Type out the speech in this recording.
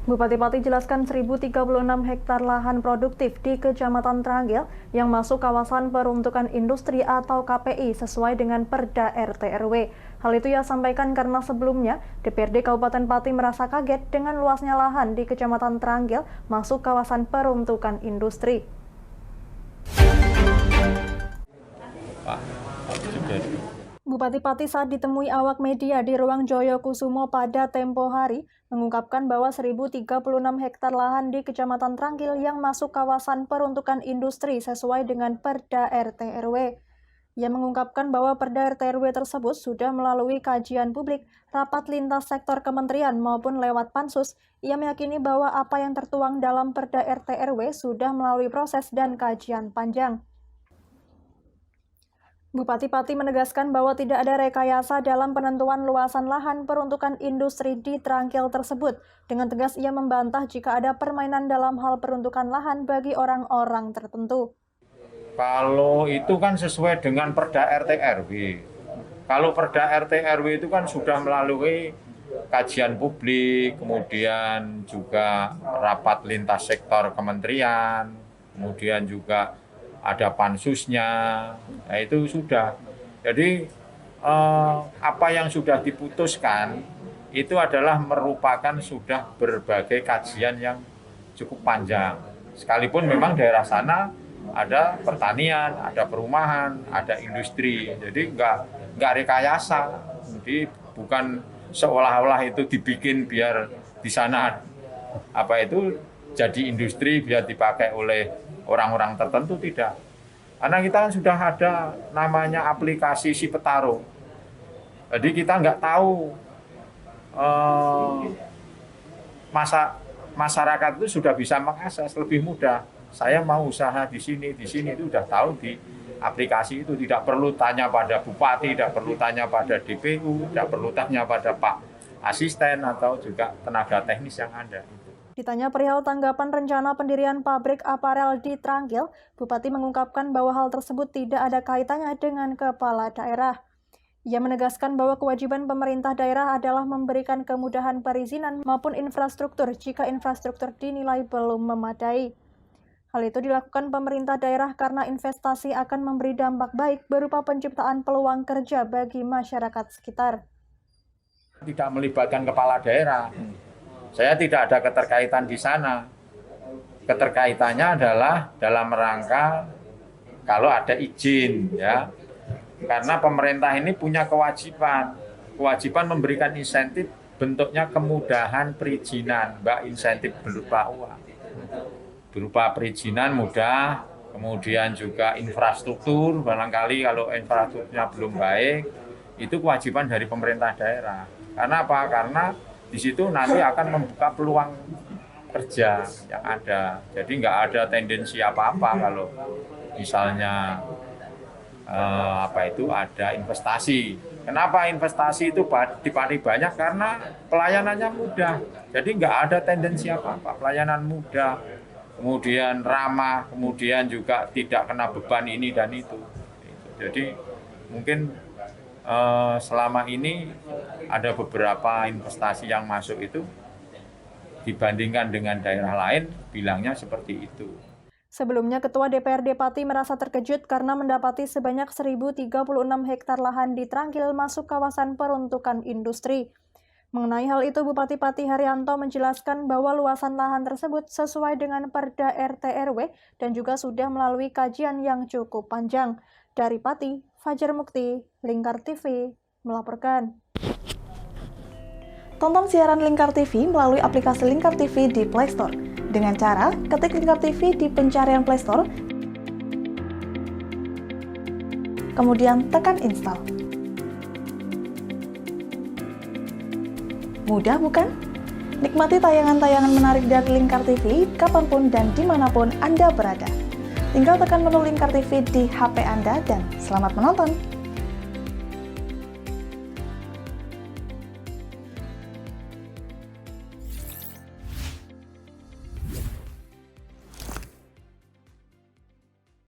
Bupati Pati jelaskan 1.036 hektar lahan produktif di Kecamatan Tranggil yang masuk kawasan peruntukan industri atau KPI sesuai dengan Perda RT RW. Hal itu ia sampaikan karena sebelumnya DPRD Kabupaten Pati merasa kaget dengan luasnya lahan di Kecamatan Tranggil masuk kawasan peruntukan industri. Bupati Pati saat ditemui awak media di ruang Joyokusumo pada tempo hari mengungkapkan bahwa 1.036 hektar lahan di Kecamatan Tranggil yang masuk kawasan peruntukan industri sesuai dengan Perda RT RW. Ia mengungkapkan bahwa Perda RT RW tersebut sudah melalui kajian publik, rapat lintas sektor kementerian maupun lewat pansus. Ia meyakini bahwa apa yang tertuang dalam Perda RT RW sudah melalui proses dan kajian panjang. Bupati Pati menegaskan bahwa tidak ada rekayasa dalam penentuan luasan lahan peruntukan industri di Tranggil tersebut. Dengan tegas ia membantah jika ada permainan dalam hal peruntukan lahan bagi orang-orang tertentu. Kalau itu kan sesuai dengan Perda RT RW. Kalau Perda RT RW itu kan sudah melalui kajian publik, kemudian juga rapat lintas sektor kementerian, kemudian juga ada pansusnya, nah itu sudah. Jadi apa yang sudah diputuskan itu adalah merupakan sudah berbagai kajian yang cukup panjang. Sekalipun memang daerah sana ada pertanian, ada perumahan, ada industri, jadi nggak rekayasa. Jadi bukan seolah-olah itu dibikin biar di sana jadi industri biar dipakai oleh orang-orang tertentu, tidak. Karena kita kan sudah ada namanya aplikasi Si Petarung. Jadi kita nggak tahu masyarakat itu sudah bisa mengakses lebih mudah. Saya mau usaha di sini itu udah tahu di aplikasi itu. Tidak perlu tanya pada bupati, tidak perlu tanya pada DPU, tidak perlu tanya pada Pak Asisten atau juga tenaga teknis yang ada. Ditanya perihal tanggapan rencana pendirian pabrik aparel di Tranggil, Bupati mengungkapkan bahwa hal tersebut tidak ada kaitannya dengan kepala daerah. Ia menegaskan bahwa kewajiban pemerintah daerah adalah memberikan kemudahan perizinan maupun infrastruktur jika infrastruktur dinilai belum memadai. Hal itu dilakukan pemerintah daerah karena investasi akan memberi dampak baik berupa penciptaan peluang kerja bagi masyarakat sekitar. Tidak melibatkan kepala daerah. Saya tidak ada keterkaitan di sana. Keterkaitannya adalah dalam rangka kalau ada izin, ya. Karena pemerintah ini punya kewajiban memberikan insentif bentuknya kemudahan perizinan, insentif berupa uang. Berupa perizinan mudah, kemudian juga infrastruktur, barangkali kalau infrastrukturnya belum baik, itu kewajiban dari pemerintah daerah. Karena apa? Karena di situ nanti akan membuka peluang kerja yang ada. Jadi nggak ada tendensi apa-apa kalau misalnya ada investasi. Kenapa investasi itu dipakai banyak? Karena pelayanannya mudah. Jadi nggak ada tendensi apa-apa. Pelayanan mudah, kemudian ramah, kemudian juga tidak kena beban ini dan itu. Jadi mungkin selama ini ada beberapa investasi yang masuk itu dibandingkan dengan daerah lain bilangnya seperti itu. Sebelumnya, Ketua DPRD Pati merasa terkejut karena mendapati sebanyak 1.036 hektar lahan di Tranggil masuk kawasan peruntukan industri. Mengenai hal itu, Bupati Pati Haryanto menjelaskan bahwa luasan lahan tersebut sesuai dengan Perda RT RW dan juga sudah melalui kajian yang cukup panjang. Dari Pati, Fajar Mukti, Lingkar TV, melaporkan. Tonton siaran Lingkar TV melalui aplikasi Lingkar TV di Play Store. Dengan cara ketik Lingkar TV di pencarian Play Store, kemudian tekan install. Mudah bukan? Nikmati tayangan-tayangan menarik dari Lingkar TV kapanpun dan dimanapun Anda berada. Tinggal tekan menu Lingkar TV di HP Anda dan selamat menonton!